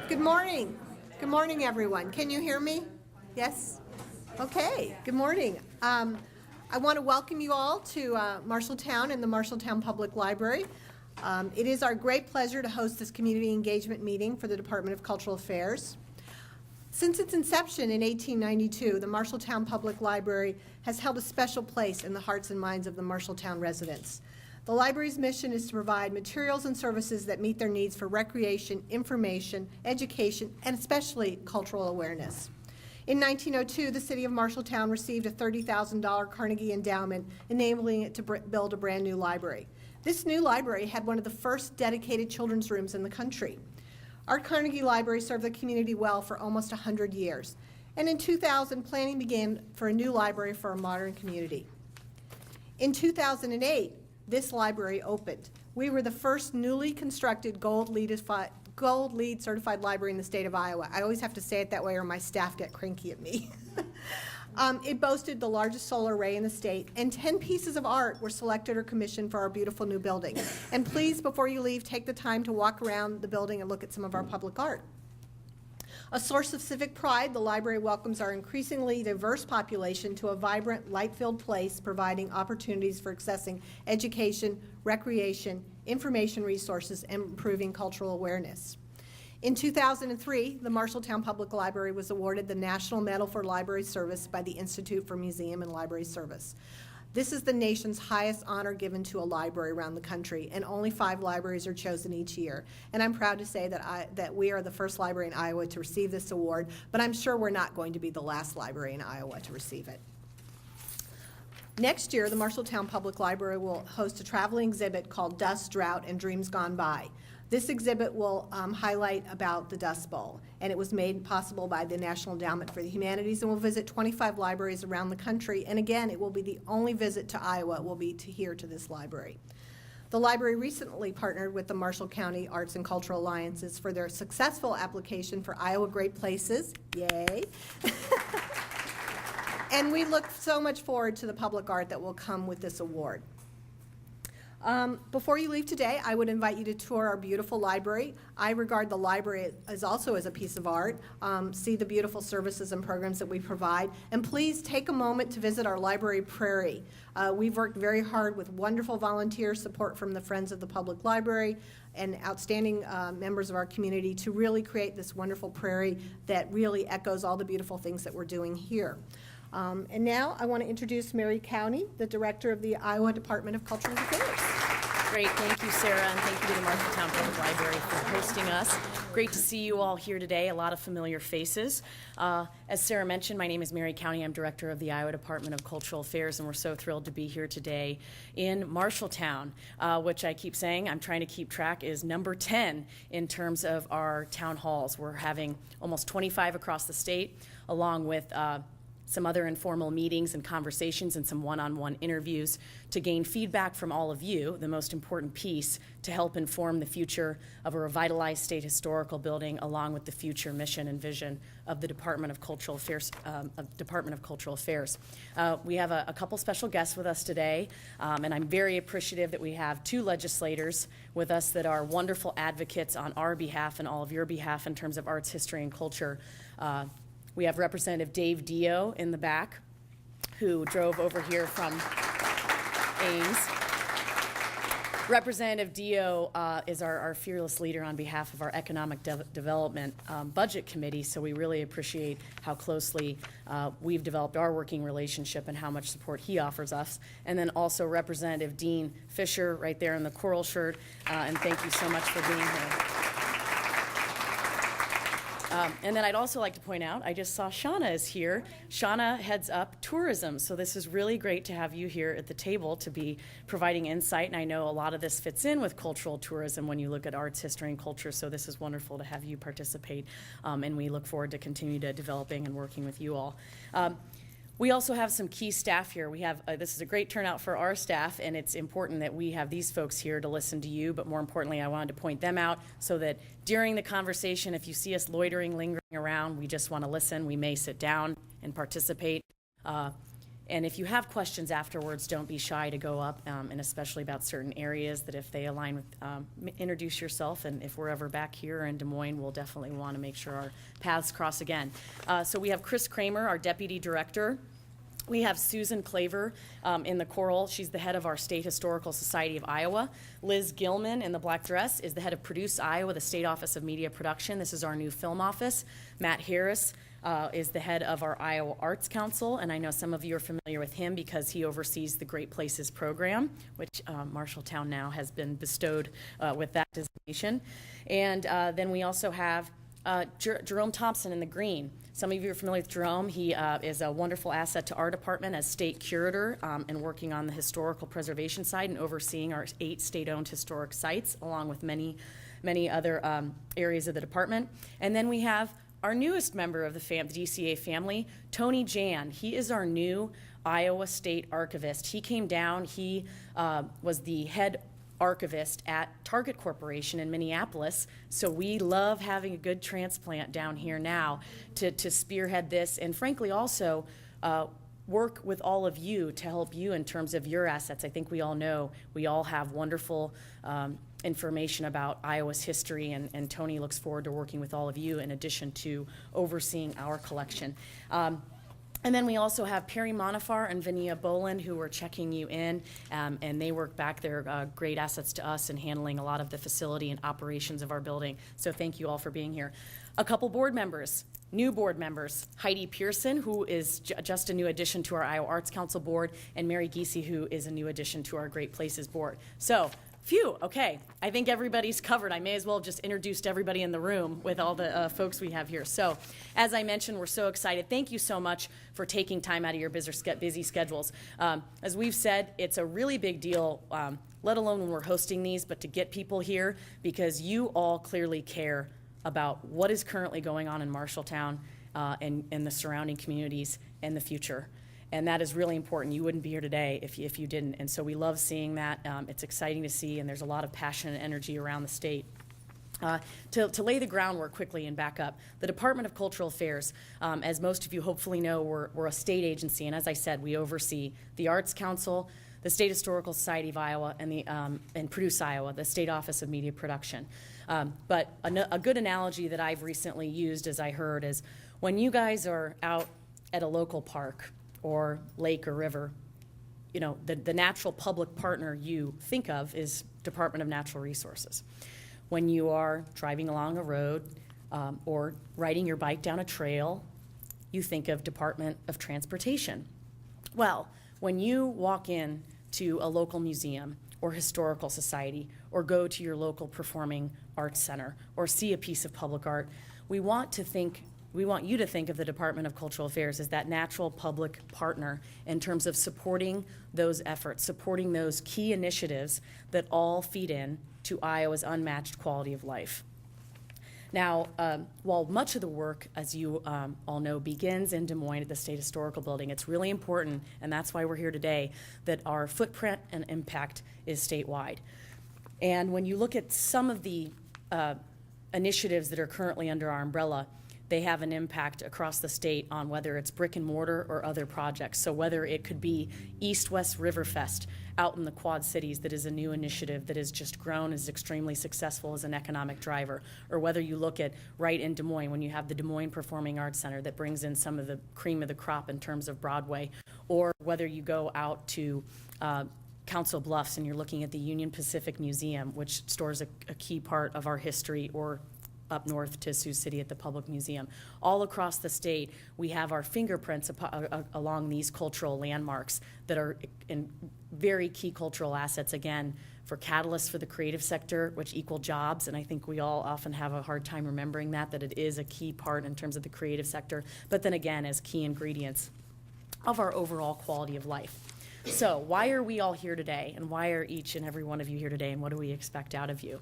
Good morning. Good morning, everyone. Can you hear me? Yes? Okay. Good morning. I want to welcome you all to Marshalltown and the Marshalltown Public Library. It is our great pleasure to host this community engagement meeting for the Department of Cultural Affairs. Since its inception in 1892, the Marshalltown Public Library has held a special place in the hearts and minds of the Marshalltown residents. The library's mission is to provide materials and services that meet their needs for recreation, information, education, and especially cultural awareness. In 1902, the city of Marshalltown received a $30,000 Carnegie endowment, enabling it to build a brand new library. This new library had one of the first dedicated children's rooms in the country. Our Carnegie Library served the community well for almost 100 years. And in 2000, planning began for a new library for a modern community. In 2008, this library opened. We were the first newly constructed gold LEED certified library in the state of Iowa. I always have to say it that way or my staff get cranky at me. It boasted the largest solar array in the state, and 10 pieces of art were selected or commissioned for our beautiful new building. And please, before you leave, take the time to walk around the building and look at some of our public art. A source of civic pride, the library welcomes our increasingly diverse population to a vibrant, light-filled place, providing opportunities for accessing education, recreation, information resources, and improving cultural awareness. In 2003, the Marshalltown Public Library was awarded the National Medal for Library Service by the Institute for Museum and Library Service. This is the nation's highest honor given to a library around the country, and only 5 libraries are chosen each year. And I'm proud to say that we are the first library in Iowa to receive this award, but I'm sure we're not going to be the last library in Iowa to receive it. Next year, the Marshalltown Public Library will host a traveling exhibit called Dust, Drought, and Dreams Gone By. This exhibit will highlight about the Dust Bowl, and it was made possible by the National Endowment for the Humanities, and will visit 25 libraries around the country. And again, it will be the only visit to Iowa will be here to this library. The library recently partnered with the Marshall County Arts and Cultural Alliances for their successful application for Iowa Great Places. Yay! And we look so much forward to the public art that will come with this award. Before you leave today, I would invite you to tour our beautiful library. I regard the library as also as a piece of art. See the beautiful services and programs that we provide. And please take a moment to visit our library prairie. We've worked very hard with wonderful volunteer support from the Friends of the Public Library and outstanding members of our community to really create this wonderful prairie that really echoes all the beautiful things that we're doing here. And now I want to introduce Mary County, the Director of the Iowa Department of Cultural Affairs. Great, thank you, Sarah, and thank you to the Marshalltown Public Library for hosting us. Great to see you all here today, a lot of familiar faces. As Sarah mentioned, my name is Mary County. I'm Director of the Iowa Department of Cultural Affairs, and we're so thrilled to be here today in Marshalltown, which I keep saying, I'm trying to keep track, is number 10 in terms of our town halls. We're having almost 25 across the state, along with some other informal meetings and conversations and some one-on-one interviews to gain feedback from all of you, the most important piece to help inform the future of a revitalized state historical building along with the future mission and vision of the Department of Cultural Affairs. We have a couple special guests with us today, and I'm very appreciative that we have 2 legislators with us that are wonderful advocates on our behalf and all of your behalf in terms of arts, history, and culture. We have Representative Dave Dio in the back, who drove over here from Ames. Representative Dio is our fearless leader on behalf of our Economic Development Budget Committee, so we really appreciate how closely we've developed our working relationship and how much support he offers us. And then also Representative Dean Fisher right there in the coral shirt, and thank you so much for being here. And then I'd also like to point out, I just saw Shauna is here. Shauna heads up tourism, so this is really great to have you here at the table to be providing insight, and I know a lot of this fits in with cultural tourism when you look at arts, history, and culture, so this is wonderful to have you participate, and we look forward to continue to developing and working with you all. We also have some key staff here. We have this is a great turnout for our staff, and it's important that we have these folks here to listen to you, but more importantly, I wanted to point them out so that during the conversation, if you see us loitering, lingering around, we just want to listen. We may sit down and participate. And if you have questions afterwards, don't be shy to go up, and especially about certain areas that if they align with, introduce yourself, and if we're ever back here in Des Moines, we'll definitely want to make sure our paths cross again. So we have Chris Kramer, our Deputy Director. We have Susan Claver in the choral. She's the head of our State Historical Society of Iowa. Liz Gilman in the black dress is the head of Produce Iowa, the State Office of Media Production. This is our new film office. Matt Harris is the head of our Iowa Arts Council, and I know some of you are familiar with him because he oversees the Great Places program, which Marshalltown now has been bestowed with that designation. And then we also have Jerome Thompson in the green. Some of you are familiar with Jerome. He is a wonderful asset to our department as state curator and working on the historical preservation side and overseeing our 8 state-owned historic sites, along with many other areas of the department. And then we have our newest member of the DCA family, Tony Jan. He is our new Iowa State Archivist. He came down. He was the head archivist at Target Corporation in Minneapolis, so we love having a good transplant down here now to spearhead this, and frankly also work with all of you to help you in terms of your assets. I think we all know we all have wonderful information about Iowa's history, and Tony looks forward to working with all of you in addition to overseeing our collection. And then we also have Perry Monifar and Vania Boland, who are checking you in, and they work back. They're great assets to us in handling a lot of the facility and operations of our building. So thank you all for being here. A couple board members, new board members, Heidi Pearson, who is just a new addition to our Iowa Arts Council board, and Mary Giese, who is a new addition to our Great Places board. So, phew, okay, I think everybody's covered. I may as well have just introduced everybody in the room with all the folks we have here. So, as I mentioned, we're so excited. Thank you so much for taking time out of your busy schedules. As we've said, it's a really big deal, let alone when we're hosting these, but to get people here because you all clearly care about what is currently going on in Marshalltown and the surrounding communities and the future. And that is really important. You wouldn't be here today if you didn't. And so we love seeing that. It's exciting to see, and there's a lot of passion and energy around the state. To lay the groundwork quickly and back up, the Department of Cultural Affairs, as most of you hopefully know, we're a state agency. And as I said, we oversee the Arts Council, the State Historical Society of Iowa, and Produce Iowa, the State Office of Media Production. But a good analogy that I've recently used, as I heard, is when you guys are out at a local park or lake or river, you know, the natural public partner you think of is Department of Natural Resources. When you are driving along a road or riding your bike down a trail, you think of Department of Transportation. Well, when you walk in to a local museum or historical society or go to your local performing arts center or see a piece of public art, we want you to think of the Department of Cultural Affairs as that natural public partner in terms of supporting those efforts, supporting those key initiatives that all feed in to Iowa's unmatched quality of life. Now, while much of the work, as you all know, begins in Des Moines at the State Historical Building, it's really important, and that's why we're here today, that our footprint and impact is statewide. And when you look at some of the initiatives that are currently under our umbrella, they have an impact across the state on whether it's brick and mortar or other projects. So whether it could be East-West Riverfest out in the Quad Cities, that is a new initiative that has just grown, is extremely successful as an economic driver, or whether you look at right in Des Moines when you have the Des Moines Performing Arts Center that brings in some of the cream of the crop in terms of Broadway, or whether you go out to Council Bluffs and you're looking at the Union Pacific Museum, which stores a key part of our history, or up north to Sioux City at the Public Museum. All across the state, we have our fingerprints along these cultural landmarks that are in very key cultural assets, again, for catalysts for the creative sector, which equal jobs, and I think we all often have a hard time remembering that it is a key part in terms of the creative sector, but then again, as key ingredients of our overall quality of life. So why are we all here today, and why are each and every one of you here today, and what do we expect out of you?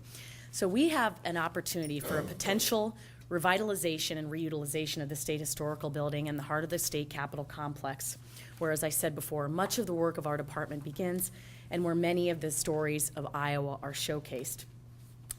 So we have an opportunity for a potential revitalization and reutilization of the State Historical Building in the heart of the state capitol complex, where, as I said before, much of the work of our department begins and where many of the stories of Iowa are showcased.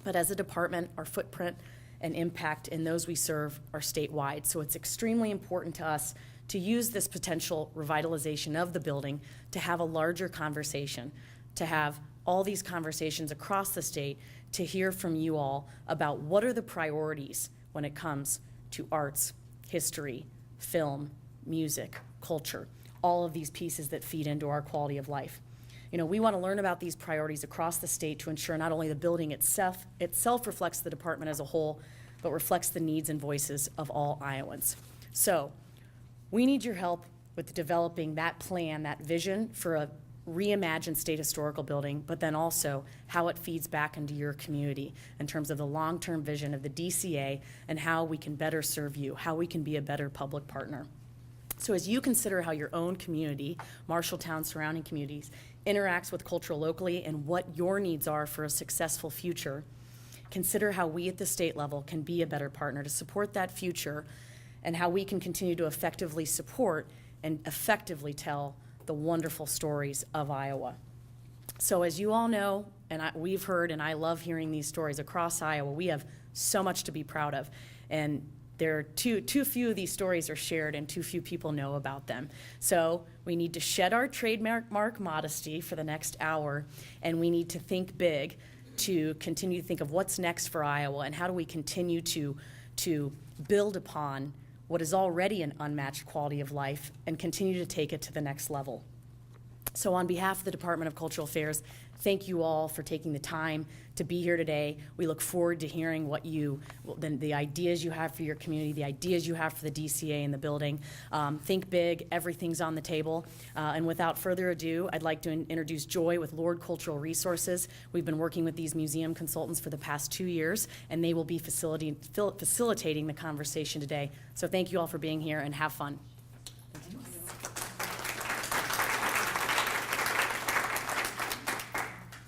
But as a department, our footprint and impact in those we serve are statewide, so it's extremely important to us to use this potential revitalization of the building to have a larger conversation, to have all these conversations across the state, to hear from you all about what are the priorities when it comes to arts, history, film, music, culture, all of these pieces that feed into our quality of life. You know, we want to learn about these priorities across the state to ensure not only the building itself reflects the department as a whole, but reflects the needs and voices of all Iowans. So we need your help with developing that plan, that vision for a reimagined state historical building, but then also how it feeds back into your community in terms of the long-term vision of the DCA and how we can better serve you, how we can be a better public partner. So as you consider how your own community, Marshalltown, surrounding communities, interacts with culture locally and what your needs are for a successful future, consider how we at the state level can be a better partner to support that future and how we can continue to effectively support and effectively tell the wonderful stories of Iowa. So as you all know, and we've heard, and I love hearing these stories across Iowa, we have so much to be proud of. And there are too few of these stories are shared and too few people know about them. So we need to shed our trademark modesty for the next hour, and we need to think big to continue to think of what's next for Iowa and how do we continue to build upon what is already an unmatched quality of life and continue to take it to the next level. So on behalf of the Department of Cultural Affairs, thank you all for taking the time to be here today. We look forward to hearing what the ideas you have for your community, the ideas you have for the DCA and the building. Think big, everything's on the table. And without further ado, I'd like to introduce Joy with Lord Cultural Resources. We've been working with these museum consultants for the past 2 years, and they will be facilitating the conversation today. So thank you all for being here, and have fun.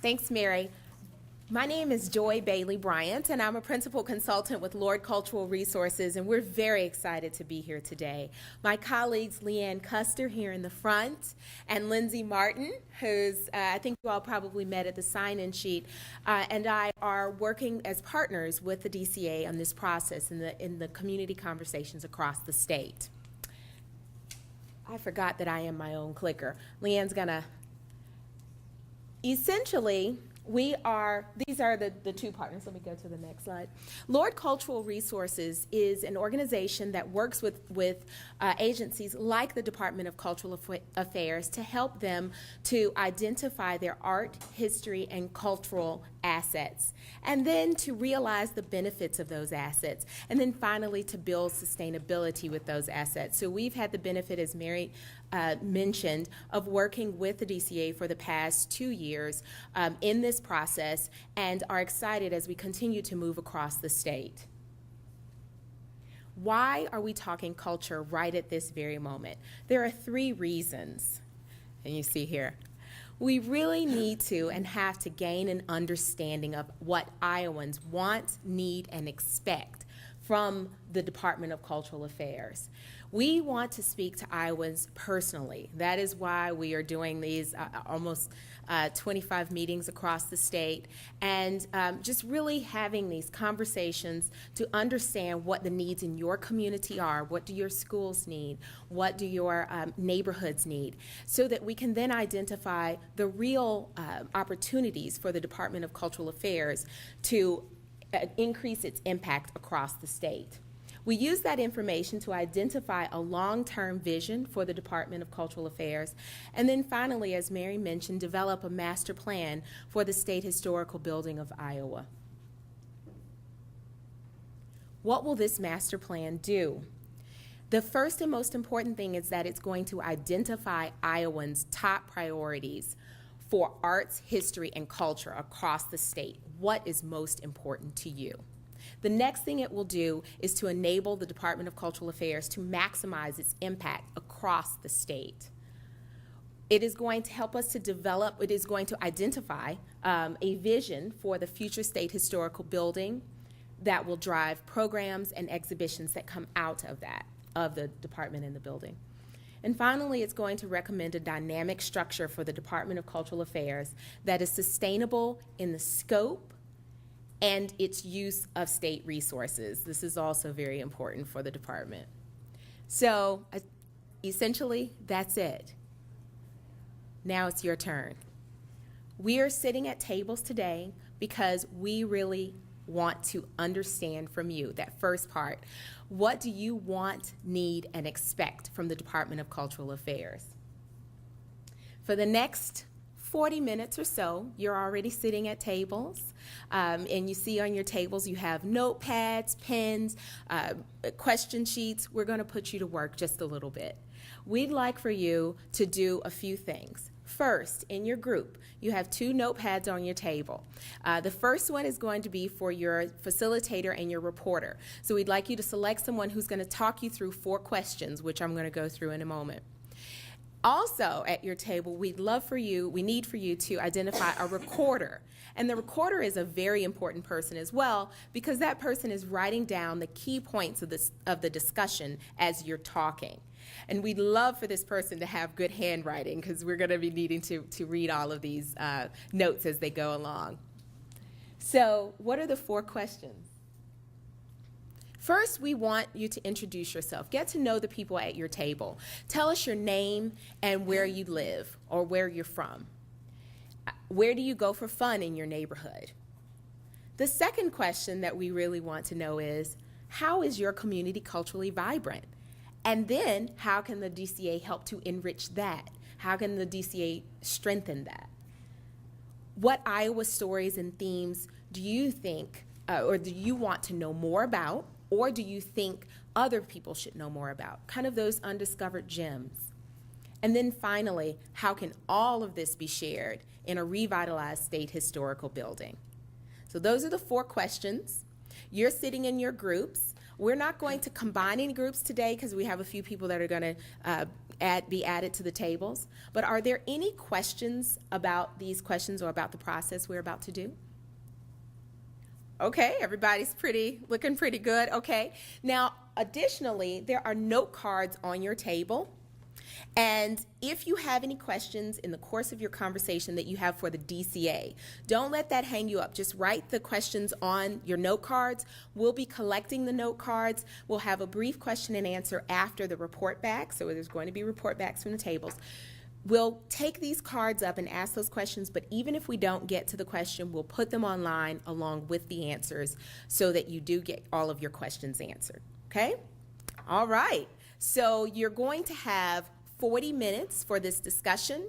Thanks, Mary. My name is Joy Bailey Bryant, and I'm a principal consultant with Lord Cultural Resources, and we're very excited to be here today. My colleagues, Leanne Custer here in the front, and Lindsay Martin, who's, I think you all probably met at the sign-in sheet, and I are working as partners with the DCA on this process in the community conversations across the state. I forgot that I am my own clicker. Leanne's gonna essentially, these are the two partners. Let me go to the next slide. Lord Cultural Resources is an organization that works with agencies like the Department of Cultural Affairs to help them to identify their art, history, and cultural assets, and then to realize the benefits of those assets, and then finally to build sustainability with those assets. So we've had the benefit, as Mary mentioned, of working with the DCA for the past 2 years in this process, and are excited as we continue to move across the state. Why are we talking culture right at this very moment? There are 3 reasons, and you see here. We really need to and have to gain an understanding of what Iowans want, need, and expect from the Department of Cultural Affairs. We want to speak to Iowans personally. That is why we are doing these almost 25 meetings across the state, and just really having these conversations to understand what the needs in your community are. What do your schools need? What do your neighborhoods need? So that we can then identify the real opportunities for the Department of Cultural Affairs to increase its impact across the state. We use that information to identify a long-term vision for the Department of Cultural Affairs, and then finally, as Mary mentioned, develop a master plan for the State Historical Building of Iowa. What will this master plan do? The first and most important thing is that it's going to identify Iowans' top priorities for arts, history, and culture across the state. What is most important to you? The next thing it will do is to enable the Department of Cultural Affairs to maximize its impact across the state. It is going to help us to develop, it is going to identify a vision for the future state historical building that will drive programs and exhibitions that come out of that, of the department and the building. And finally, it's going to recommend a dynamic structure for the Department of Cultural Affairs that is sustainable in the scope and its use of state resources. This is also very important for the department. So essentially, that's it. Now it's your turn. We are sitting at tables today because we really want to understand from you that first part. What do you want, need, and expect from the Department of Cultural Affairs? For the next 40 minutes or so, you're already sitting at tables, and you see on your tables you have notepads, pens, question sheets. We're going to put you to work just a little bit. We'd like for you to do a few things. First, in your group, you have 2 notepads on your table. The first one is going to be for your facilitator and your reporter. So we'd like you to select someone who's going to talk you through 4 questions, which I'm going to go through in a moment. Also at your table, we need for you to identify a recorder. And the recorder is a very important person as well, because that person is writing down the key points of the discussion as you're talking. And we'd love for this person to have good handwriting, because we're going to be needing to read all of these notes as they go along. So what are the 4 questions? First, we want you to introduce yourself. Get to know the people at your table. Tell us your name and where you live or where you're from. Where do you go for fun in your neighborhood? The second question that we really want to know is, how is your community culturally vibrant? And then, how can the DCA help to enrich that? How can the DCA strengthen that? What Iowa stories and themes do you think, or do you want to know more about? Or do you think other people should know more about? Kind of those undiscovered gems. And then finally, how can all of this be shared in a revitalized state historical building? So those are the 4 questions. You're sitting in your groups. We're not going to combine any groups today because we have a few people that are going to be added to the tables. But are there any questions about these questions or about the process we're about to do? Okay, everybody's looking pretty good. Okay. Now, additionally, there are note cards on your table. And if you have any questions in the course of your conversation that you have for the DCA, don't let that hang you up. Just write the questions on your note cards. We'll be collecting the note cards. We'll have a brief question and answer after the report back. So there's going to be report backs from the tables. We'll take these cards up and ask those questions, but even if we don't get to the question, we'll put them online along with the answers so that you do get all of your questions answered, okay? All right, so you're going to have 40 minutes for this discussion,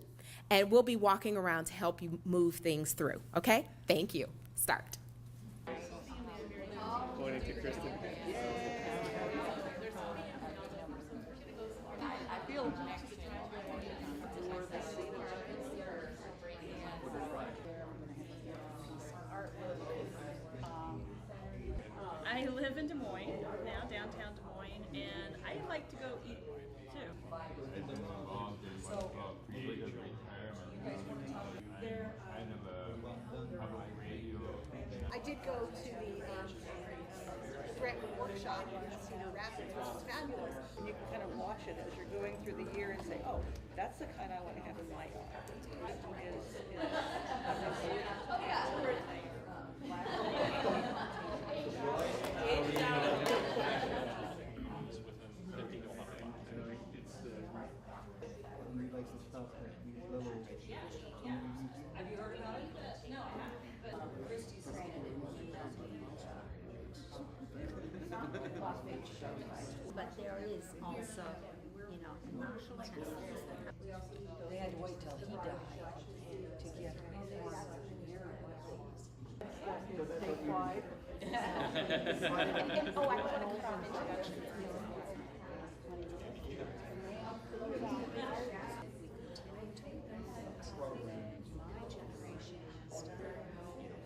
and we'll be walking around to help you move things through, okay? Thank you. Start. Pointing to Kristen. I live in Des Moines, now downtown Des Moines, and I like to go eat too. I did go to the Threatened workshop in Cedar Rapids, which was fabulous. And you can kind of watch it as you're going through the year and say, oh, that's the kind I want to have in my yard. Have you heard about it? No, I haven't. But Christy's saying it in But there is also, you know, in Marshalltown. they had to wait till he died to get one Oh, I want to put on introduction.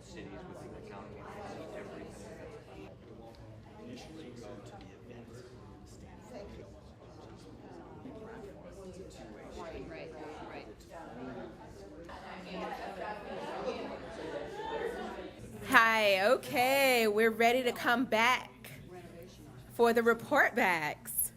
Cities within the county see everything. Initially go to the event. Right. Hi, okay, we're ready to come back for the report backs.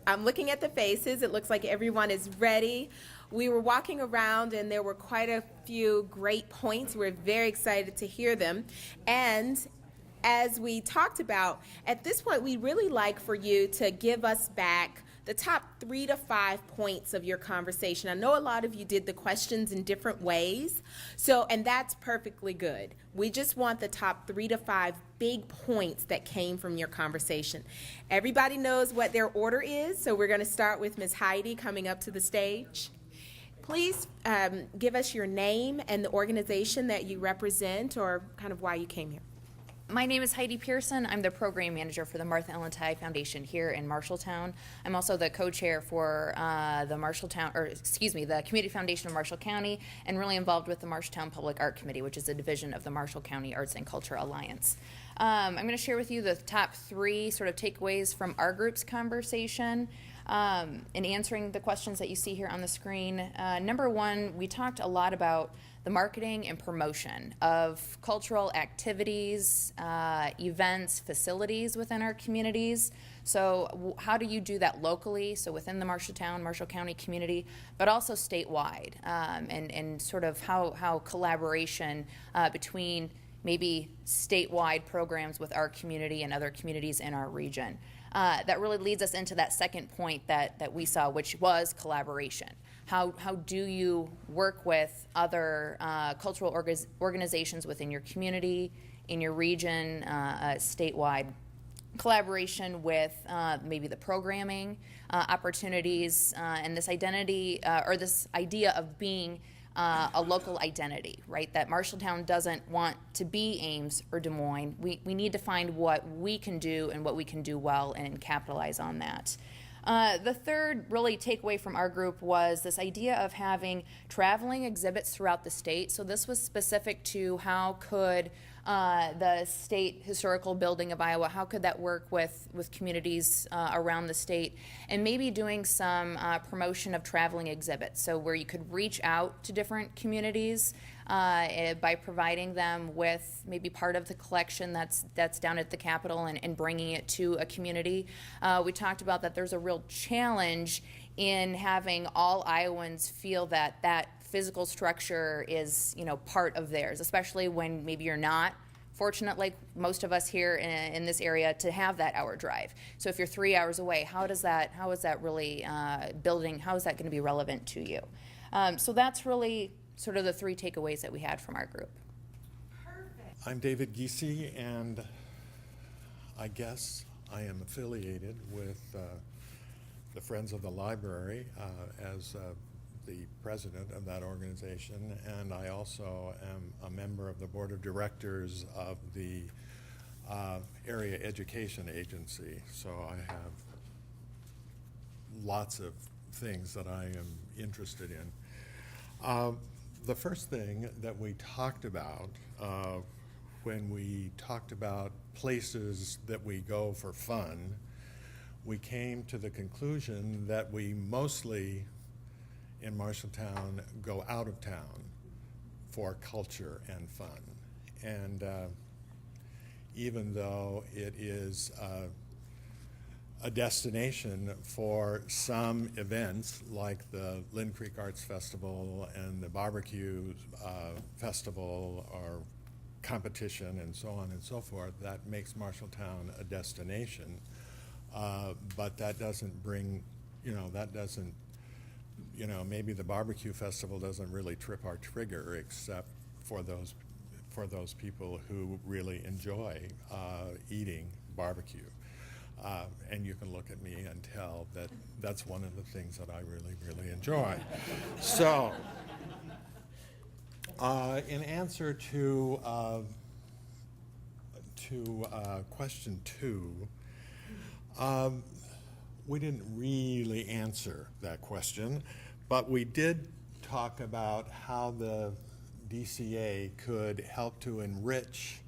I'm looking at the faces. It looks like everyone is ready. We were walking around and there were quite a few great points. We're very excited to hear them. And as we talked about, at this point, we'd really like for you to give us back the top 3 to 5 points of your conversation. I know a lot of you did the questions in different ways, and that's perfectly good. We just want the top 3 to 5 big points that came from your conversation. Everybody knows what their order is, so we're going to start with Ms. Heidi coming up to the stage. Please give us your name and the organization that you represent, or kind of why you came here. My name is Heidi Pearson. I'm the program manager for the Martha Ellen Tighe Foundation here in Marshalltown. I'm also the co-chair for the Community Foundation of Marshall County, and really involved with the Marshalltown Public Art Committee, which is a division of the Marshall County Arts and Culture Alliance. I'm going to share with you the top 3 sort of takeaways from our group's conversation in answering the questions that you see here on the screen. Number 1, we talked a lot about the marketing and promotion of cultural activities, events, facilities within our communities. So how do you do that locally, so within the Marshall County community, but also statewide, and sort of how collaboration between maybe statewide programs with our community and other communities in our region. That really leads us into that second point that we saw, which was collaboration. How do you work with other cultural organizations within your community, in your region, statewide? Collaboration with maybe the programming opportunities, and this identity or this idea of being a local identity, right? That Marshalltown doesn't want to be Ames or Des Moines. We need to find what we can do and what we can do well and capitalize on that. The third really takeaway from our group was this idea of having traveling exhibits throughout the state. So this was specific to how could the State Historical Building of Iowa, how could that work with communities around the state, and maybe doing some promotion of traveling exhibits, so where you could reach out to different communities by providing them with maybe part of the collection that's down at the Capitol and bringing it to a community. We talked about that there's a real challenge in having all Iowans feel that physical structure is, part of theirs, especially when maybe you're not fortunate, like most of us here in this area, to have that hour drive. So if you're 3 hours away, how is that really building? How is that going to be relevant to you? So that's really sort of the 3 takeaways that we had from our group. I'm David Giese, and I guess I am affiliated with the Friends of the Library as the president of that organization, and I also am a member of the board of directors of the Area Education Agency. So I have lots of things that I am interested in. The first thing that we talked about when we talked about places that we go for fun, we came to the conclusion that we mostly in Marshalltown go out of town for culture and fun. And even though it is a destination for some events like the Lynn Creek Arts Festival and the Barbecue Festival or competition and so on and so forth, that makes Marshalltown a destination. But that doesn't bring, maybe the barbecue festival doesn't really trip our trigger, except for those people who really enjoy eating barbecue. And you can look at me and tell that that's one of the things that I really, really enjoy. So, in answer to question 2, we didn't really answer that question, but we did talk about how the DCA could help to enrich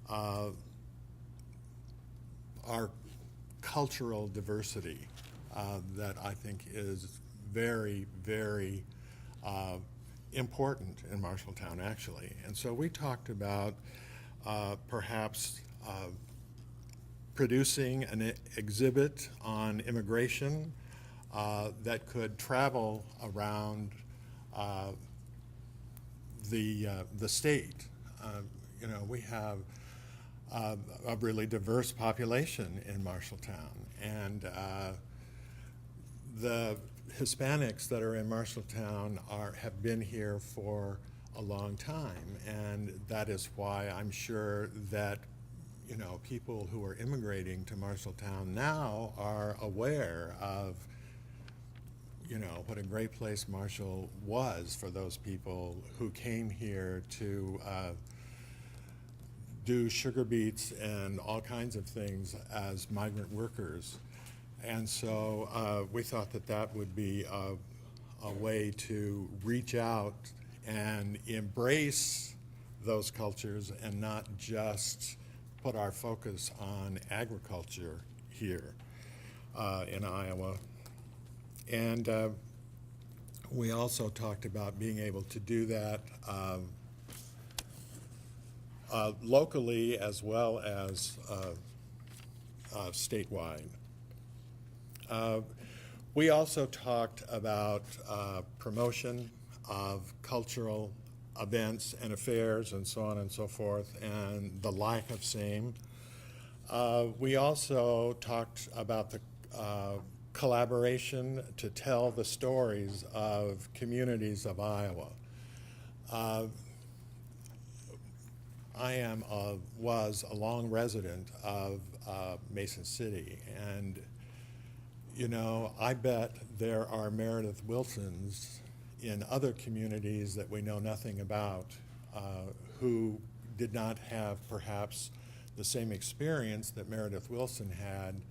our cultural diversity that I think is very, very important in Marshalltown, actually. And so we talked about perhaps producing an exhibit on immigration that could travel around the state. We have a really diverse population in Marshalltown, and the Hispanics that are in Marshalltown have been here for a long time, and that is why I'm sure that, you know, people who are immigrating to Marshalltown now are aware of, you know, what a great place Marshall was for those people who came here to do sugar beets and all kinds of things as migrant workers. And so we thought that that would be a way to reach out and embrace those cultures and not just put our focus on agriculture here in Iowa. And we also talked about being able to do that locally as well as statewide. We also talked about promotion of cultural events and affairs and so on and so forth, and the lack of same. We also talked about the collaboration to tell the stories of communities of Iowa. I was a long resident of Mason City, and you know, I bet there are Meredith Wilsons in other communities that we know nothing about who did not have perhaps the same experience that Meredith Wilson had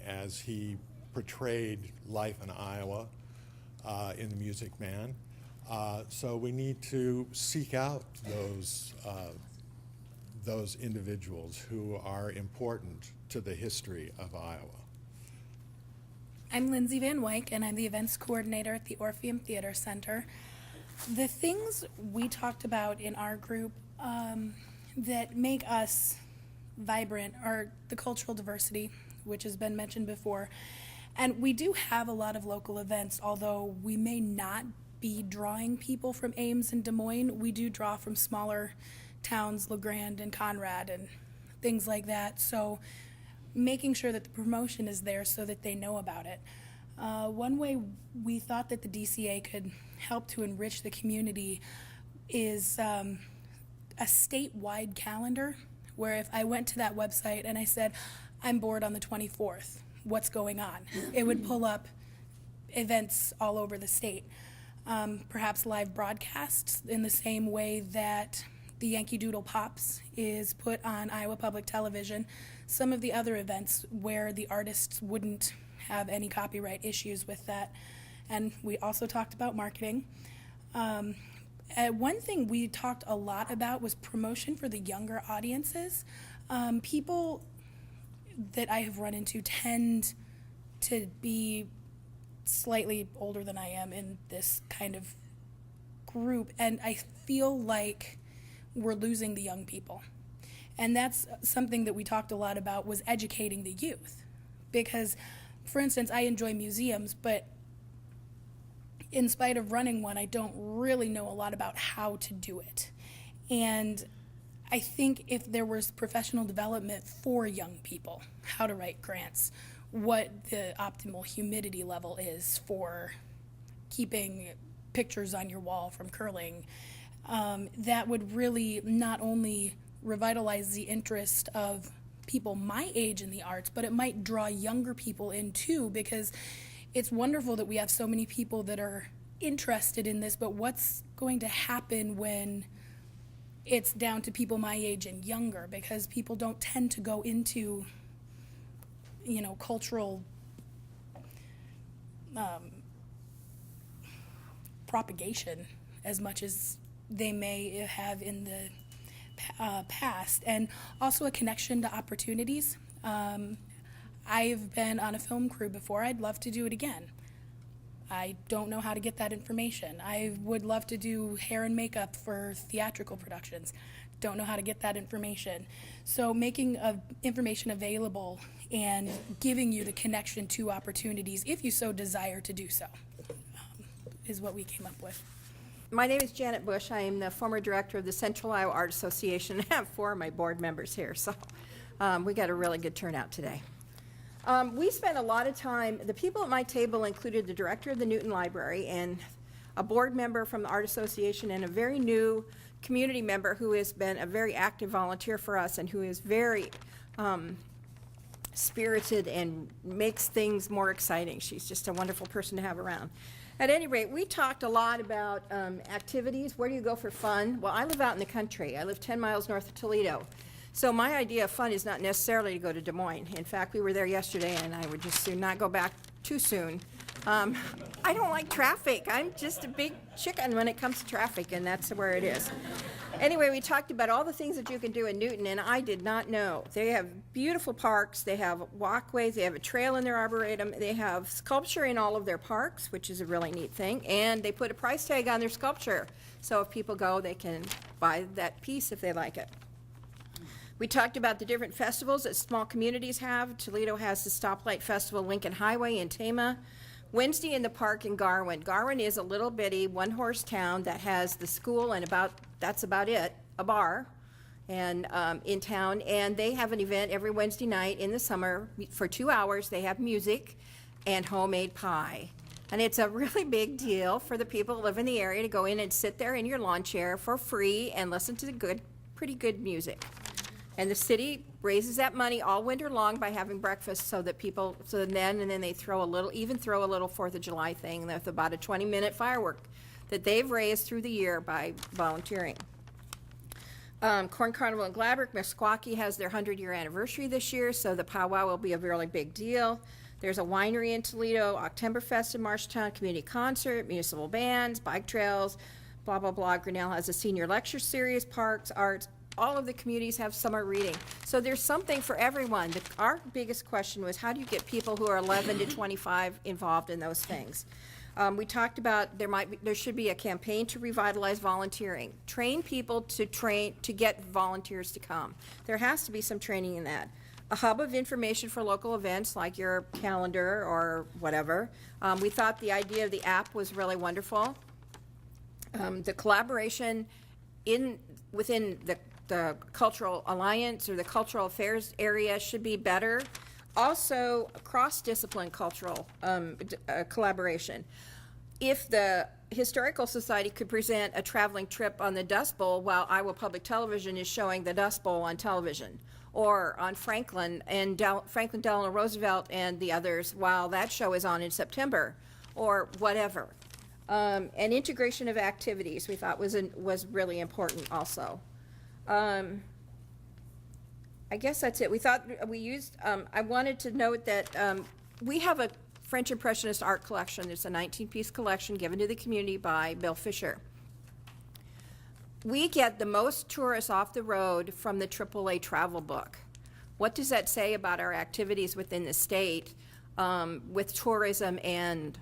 as he portrayed life in Iowa in The Music Man. So we need to seek out those individuals who are important to the history of Iowa. I'm Lindsay Van Wyk, and I'm the events coordinator at the Orpheum Theater Center. The things we talked about in our group that make us vibrant are the cultural diversity, which has been mentioned before. And we do have a lot of local events, although we may not be drawing people from Ames and Des Moines. We do draw from smaller towns, LeGrand and Conrad and things like that. So making sure that the promotion is there so that they know about it. One way we thought that the DCA could help to enrich the community is a statewide calendar, where if I went to that website and I said, I'm bored on the 24th, what's going on? It would pull up events all over the state. Perhaps live broadcasts in the same way that the Yankee Doodle Pops is put on Iowa Public Television. Some of the other events where the artists wouldn't have any copyright issues with that. And we also talked about marketing. One thing we talked a lot about was promotion for the younger audiences. People that I have run into tend to be slightly older than I am in this kind of group, and I feel like we're losing the young people. And that's something that we talked a lot about, was educating the youth. Because, for instance, I enjoy museums, but in spite of running one, I don't really know a lot about how to do it. And I think if there was professional development for young people, how to write grants, what the optimal humidity level is for keeping pictures on your wall from curling, that would really not only revitalize the interest of people my age in the arts, but it might draw younger people in too, because it's wonderful that we have so many people that are interested in this, but what's going to happen when it's down to people my age and younger? Because people don't tend to go into, you know, cultural propagation as much as they may have in the past. And also a connection to opportunities. I've been on a film crew before. I'd love to do it again. I don't know how to get that information. I would love to do hair and makeup for theatrical productions. Don't know how to get that information. So making information available and giving you the connection to opportunities, if you so desire to do so, is what we came up with. My name is Janet Bush. I am the former director of the Central Iowa Art Association. I have 4 of my board members here, so we got a really good turnout today. We spent a lot of time, the people at my table included the director of the Newton Library and a board member from the Art Association and a very new community member who has been a very active volunteer for us and who is very spirited and makes things more exciting. She's just a wonderful person to have around. At any rate, we talked a lot about activities. Where do you go for fun? Well, I live out in the country. I live 10 miles north of Toledo. So my idea of fun is not necessarily to go to Des Moines. In fact, we were there yesterday, and I would just soon not go back too soon. I don't like traffic. I'm just a big chicken when it comes to traffic, and that's where it is. Anyway, we talked about all the things that you can do in Newton, and I did not know. They have beautiful parks. They have walkways. They have a trail in their arboretum. They have sculpture in all of their parks, which is a really neat thing, and they put a price tag on their sculpture. So if people go, they can buy that piece if they like it. We talked about the different festivals that small communities have. Toledo has the Stoplight Festival, Lincoln Highway in Tama. Wednesday in the park in Garwin. Garwin is a little bitty one-horse town that has the school and that's about it, a bar and in town. And they have an event every Wednesday night in the summer for 2 hours. They have music and homemade pie. And it's a really big deal for the people who live in the area to go in and sit there in your lawn chair for free and listen to the pretty good music. And the city raises that money all winter long by having breakfast so that people, and then they throw a little 4th of July thing with about a 20-minute firework that they've raised through the year by volunteering. Corn Carnival in Gladbrook, Meskwaki has their 100-year anniversary this year, so the powwow will be a really big deal. There's a winery in Toledo, Oktoberfest in Marshalltown, community concert, municipal bands, bike trails, blah, blah, blah. Grinnell has a senior lecture series, parks, arts. All of the communities have summer reading. So there's something for everyone. Our biggest question was, how do you get people who are 11 to 25 involved in those things? We talked about there should be a campaign to revitalize volunteering. Train people to get volunteers to come. There has to be some training in that. A hub of information for local events like your calendar or whatever. We thought the idea of the app was really wonderful. The collaboration within the Cultural Alliance or the Cultural Affairs area should be better. Also, cross-discipline cultural collaboration. If the Historical Society could present a traveling trip on the Dust Bowl while Iowa Public Television is showing the Dust Bowl on television, or on Franklin Delano Roosevelt and the others while that show is on in September, or whatever. And integration of activities we thought was really important also. I guess that's it. We thought I wanted to note that we have a French Impressionist art collection. It's a 19-piece collection given to the community by Bill Fisher. We get the most tourists off the road from the AAA travel book. What does that say about our activities within the state with tourism and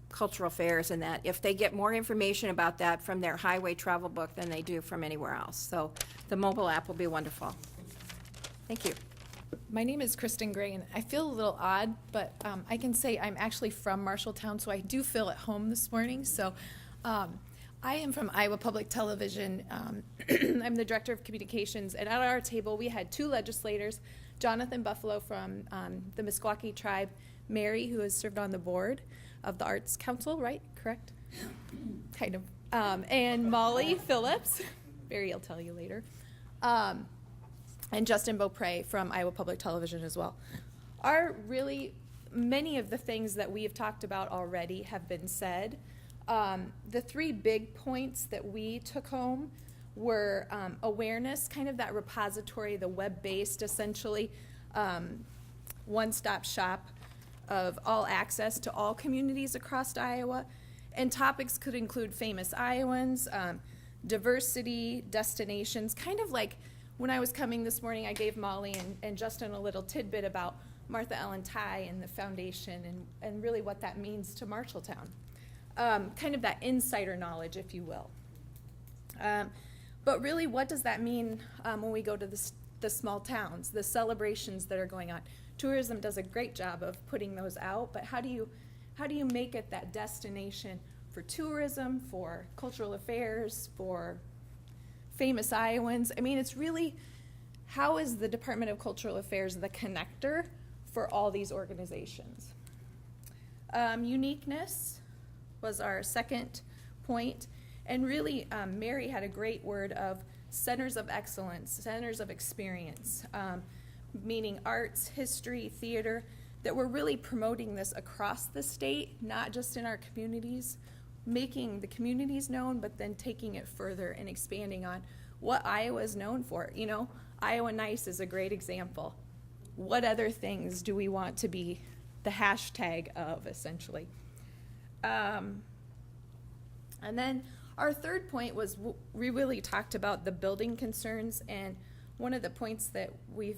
cultural fairs and that, if they get more information about that from their highway travel book than they do from anywhere else? So the mobile app will be wonderful. Thank you. My name is Kristen Grain. I feel a little odd, but I can say I'm actually from Marshalltown, so I do feel at home this morning. So I am from Iowa Public Television. I'm the Director of Communications, and at our table we had 2 legislators, Jonathan Buffalo from the Meskwaki tribe, Mary, who has served on the board of the Arts Council, right? Correct? Kind of. And Molly Phillips, Barry will tell you later, and Justin Beaupre from Iowa Public Television as well. Many of the things that we have talked about already have been said. The 3 big points that we took home were awareness, kind of that repository, the web-based, essentially, one-stop shop of all access to all communities across Iowa. And topics could include famous Iowans, diversity, destinations, kind of like when I was coming this morning, I gave Molly and Justin a little tidbit about Martha Ellen Ty and the foundation and really what that means to Marshalltown. Kind of that insider knowledge, if you will. But really, what does that mean when we go to the small towns, the celebrations that are going on? Tourism does a great job of putting those out, but how do you make it that destination for tourism, for cultural affairs, for famous Iowans? I mean, it's really, how is the Department of Cultural Affairs the connector for all these organizations. Uniqueness was our second point, and really Mary had a great word of centers of excellence, centers of experience, meaning arts, history, theater, that we're really promoting this across the state, not just in our communities, making the communities known, but then taking it further and expanding on what Iowa is known for. You know, Iowa Nice is a great example. What other things do we want to be the hashtag of, essentially? And then our third point was we really talked about the building concerns, and one of the points that we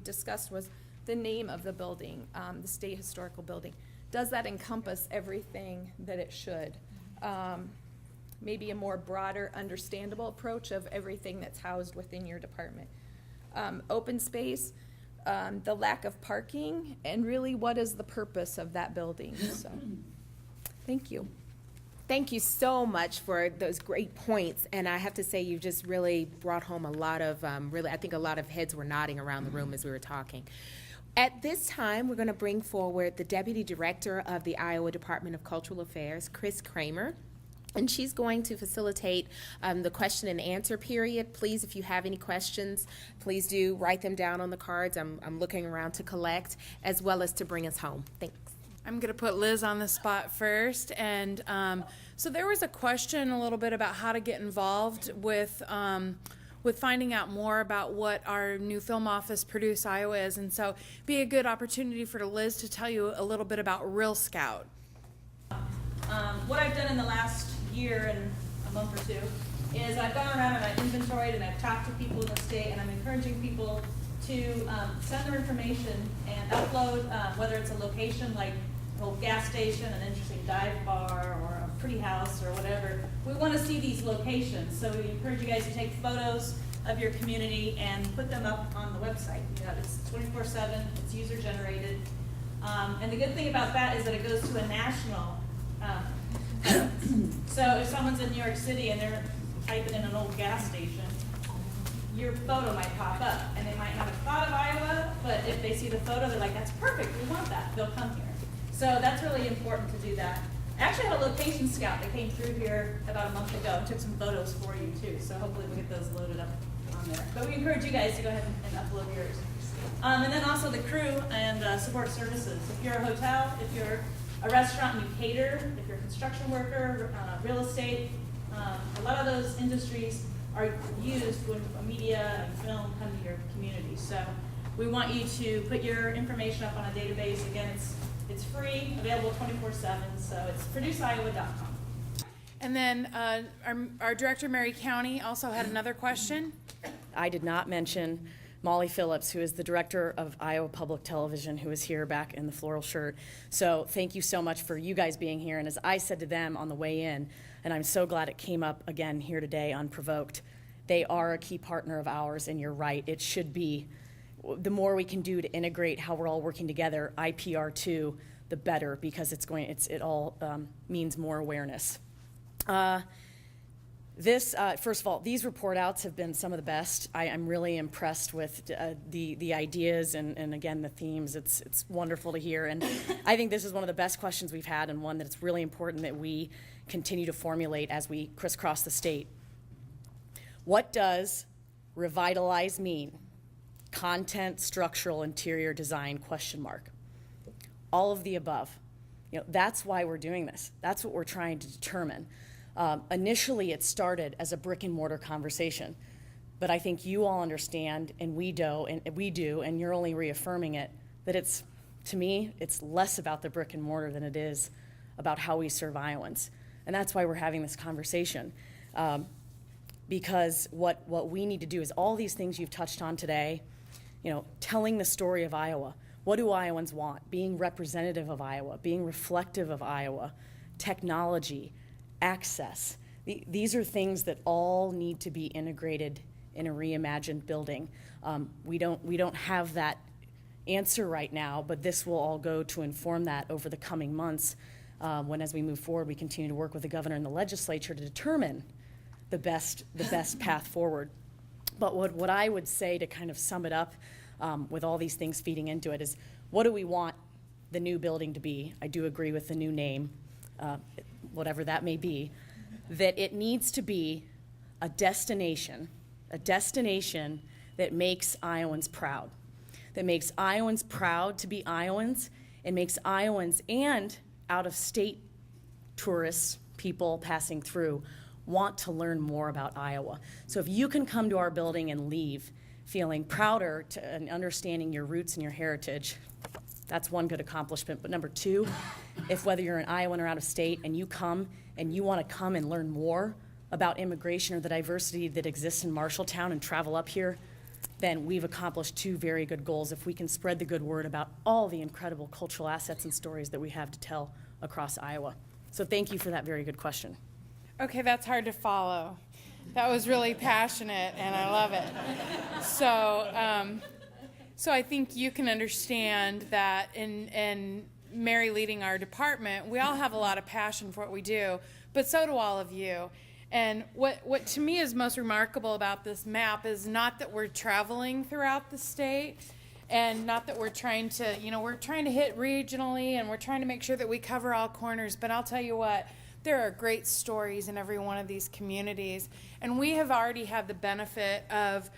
discussed was the name of the building, the State Historical Building. Does that encompass everything that it should? Maybe a more broader, understandable approach of everything that's housed within your department. Open space, the lack of parking, and really what is the purpose of that building? So, thank you. Thank you so much for those great points, and I have to say you've just really brought home a lot of, I think a lot of heads were nodding around the room as we were talking. At this time, we're going to bring forward the Deputy Director of the Iowa Department of Cultural Affairs, Kramer, and she's going to facilitate the question and answer period. Please, if you have any questions, please do write them down on the cards. I'm looking around to collect, as well as to bring us home. Thanks. I'm going to put Liz on the spot first. And so there was a question a little bit about how to get involved with finding out more about what our new film office, Produce Iowa, is. And so be a good opportunity for Liz to tell you a little bit about Real Scout. What I've done in the last year and a month or two is I've gone around and I've inventoried and I've talked to people in the state, and I'm encouraging people to send their information and upload, whether it's a location like an old gas station, an interesting dive bar, or a pretty house, or whatever. We want to see these locations, so we encourage you guys to take photos of your community and put them up on the website. You know, it's 24/7, it's user-generated. And the good thing about that is that it goes to a national. So if someone's in New York City and they're typing in an old gas station, your photo might pop up, and they might not have thought of Iowa, but if they see the photo, they're like, that's perfect, we want that, they'll come here. So that's really important to do that. I actually had a location scout that came through here about a month ago and took some photos for you too, so hopefully we'll get those loaded up on there. But we encourage you guys to go ahead and upload yours. And then also the crew and support services. If you're a hotel, if you're a restaurant and you cater, if you're a construction worker, real estate, a lot of those industries are used when media and film come to your community. So we want you to put your information up on a database. Again, it's free, available 24/7, so it's produceiowa.com. And then our Director, Mary County, also had another question. I did not mention Molly Phillips, who is the director of Iowa Public Television, who is here back in the floral shirt. So thank you so much for you guys being here. And as I said to them on the way in, and I'm so glad it came up again here today unprovoked, they are a key partner of ours, and you're right, it should be. The more we can do to integrate how we're all working together, IPR2, the better, because it all means more awareness. First of all, these report outs have been some of the best. I'm really impressed with the ideas and again, the themes. It's wonderful to hear. And I think this is one of the best questions we've had, and one that it's really important that we continue to formulate as we crisscross the state. What does revitalize mean? Content, structural, interior design, ? All of the above. You know, that's why we're doing this. That's what we're trying to determine. Initially, it started as a brick and mortar conversation, but I think you all understand, and we do, and you're only reaffirming it, that to me, it's less about the brick and mortar than it is about how we serve Iowans. And that's why we're having this conversation. Because what we need to do is all these things you've touched on today, you know, telling the story of Iowa. What do Iowans want? Being representative of Iowa, being reflective of Iowa, technology, access. These are things that all need to be integrated in a reimagined building. We don't have that answer right now, but this will all go to inform that over the coming months when, as we move forward, we continue to work with the governor and the legislature to determine the best path forward. But what I would say to kind of sum it up with all these things feeding into it, is what do we want the new building to be? I do agree with the new name, whatever that may be, that it needs to be a destination that makes Iowans proud, that makes Iowans proud to be Iowans, and makes Iowans and out-of-state tourists, people passing through, want to learn more about Iowa. So if you can come to our building and leave feeling prouder and understanding your roots and your heritage, that's one good accomplishment. But number two, if whether you're an Iowan or out of state and you come and you want to come and learn more about immigration or the diversity that exists in Marshalltown and travel up here, then we've accomplished two very good goals if we can spread the good word about all the incredible cultural assets and stories that we have to tell across Iowa. So thank you for that very good question. Okay, that's hard to follow. That was really passionate, and I love it. So I think you can understand that in Mary leading our department, we all have a lot of passion for what we do, but so do all of you. And what to me is most remarkable about this map is not that we're traveling throughout the state, and not that we're trying to, we're trying to hit regionally, and we're trying to make sure that we cover all corners, but I'll tell you what, there are great stories in every one of these communities, and we have already had the benefit of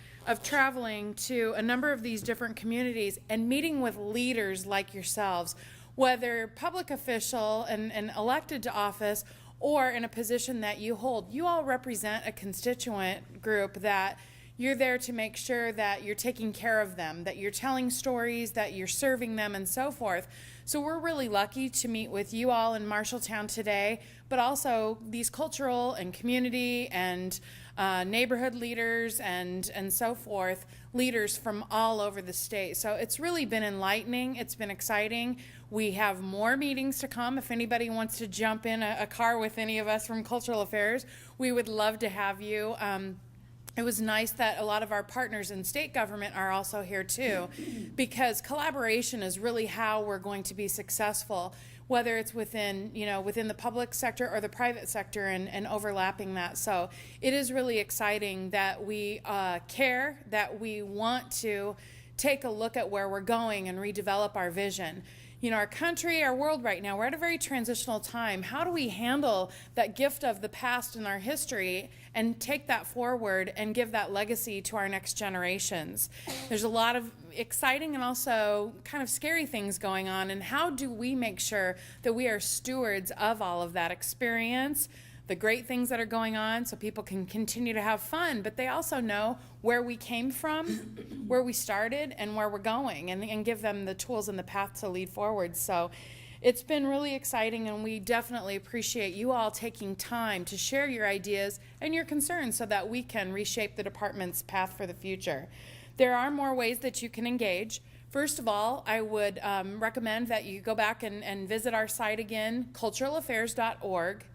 traveling to a number of these different communities and meeting with leaders like yourselves, whether public official and elected to office or in a position that you hold. You all represent a constituent group that you're there to make sure that you're taking care of them, that you're telling stories, that you're serving them, and so forth. So we're really lucky to meet with you all in Marshalltown today, but also these cultural and community and neighborhood leaders and so forth, leaders from all over the state. So it's really been enlightening. It's been exciting. We have more meetings to come. If anybody wants to jump in a car with any of us from Cultural Affairs, we would love to have you. It was nice that a lot of our partners in state government are also here too, because collaboration is really how we're going to be successful, whether it's within the public sector or the private sector and overlapping that. So it is really exciting that we care, that we want to take a look at where we're going and redevelop our vision. Our country, our world right now, we're at a very transitional time. How do we handle that gift of the past and our history and take that forward and give that legacy to our next generations? There's a lot of exciting and also kind of scary things going on, and how do we make sure that we are stewards of all of that experience, the great things that are going on, so people can continue to have fun, but they also know where we came from, where we started, and where we're going, and give them the tools and the path to lead forward. So it's been really exciting, and we definitely appreciate you all taking time to share your ideas and your concerns so that we can reshape the department's path for the future. There are more ways that you can engage. First of all, I would recommend that you go back and visit our site again, culturalaffairs.org.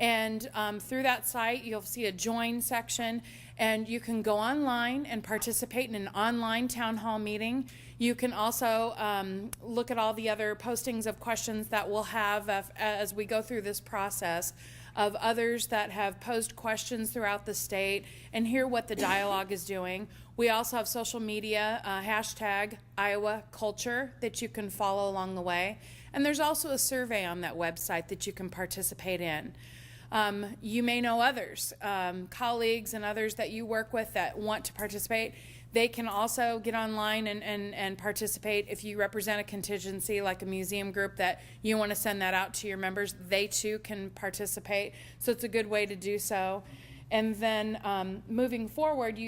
And through that site, you'll see a join section, and you can go online and participate in an online town hall meeting. You can also look at all the other postings of questions that we'll have as we go through this process, of others that have posed questions throughout the state, and hear what the dialogue is doing. We also have social media, hashtag Iowa Culture, that you can follow along the way. And there's also a survey on that website that you can participate in. You may know others, colleagues and others that you work with that want to participate. They can also get online and participate. If you represent a contingency like a museum group that you want to send that out to your members, they too can participate. So it's a good way to do so. And then moving forward,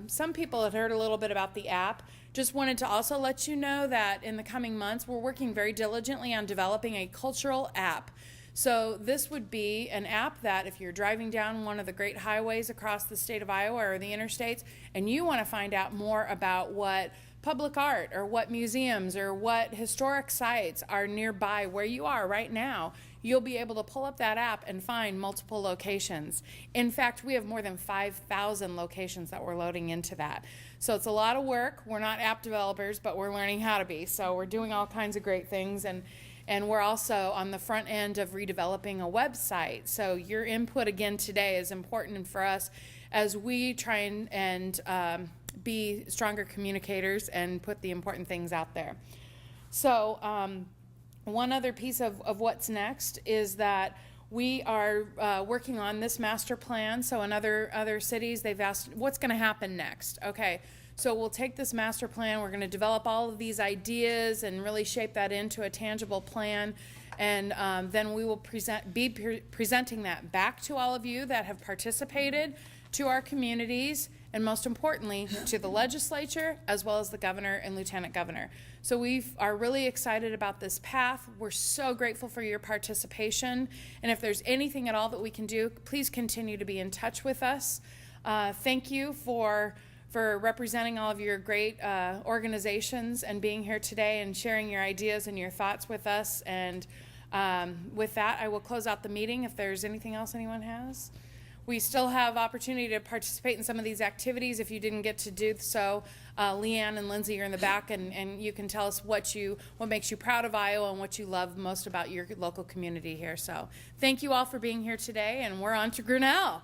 some people have heard a little bit about the app. Just wanted to also let you know that in the coming months, we're working very diligently on developing a cultural app. So this would be an app that if you're driving down one of the great highways across the state of Iowa or the interstates, and you want to find out more about what public art or what museums or what historic sites are nearby where you are right now, you'll be able to pull up that app and find multiple locations. In fact, we have more than 5,000 locations that we're loading into that. So it's a lot of work. We're not app developers, but we're learning how to be. So we're doing all kinds of great things, and we're also on the front end of redeveloping a website. So your input again today is important for us as we try and be stronger communicators and put the important things out there. So one other piece of what's next is that we are working on this master plan. So in other cities, they've asked, what's going to happen next? Okay, so we'll take this master plan, we're going to develop all of these ideas and really shape that into a tangible plan. And then we will be presenting that back to all of you that have participated, to our communities, and most importantly, to the legislature, as well as the governor and lieutenant governor. So we are really excited about this path. We're so grateful for your participation. And if there's anything at all that we can do, please continue to be in touch with us. Thank you for representing all of your great organizations and being here today and sharing your ideas and your thoughts with us. And with that, I will close out the meeting if there's anything else anyone has. We still have opportunity to participate in some of these activities. If you didn't get to do so, Leanne and Lindsay are in the back, and you can tell us what makes you proud of Iowa and what you love most about your local community here. So thank you all for being here today, and we're on to Grinnell.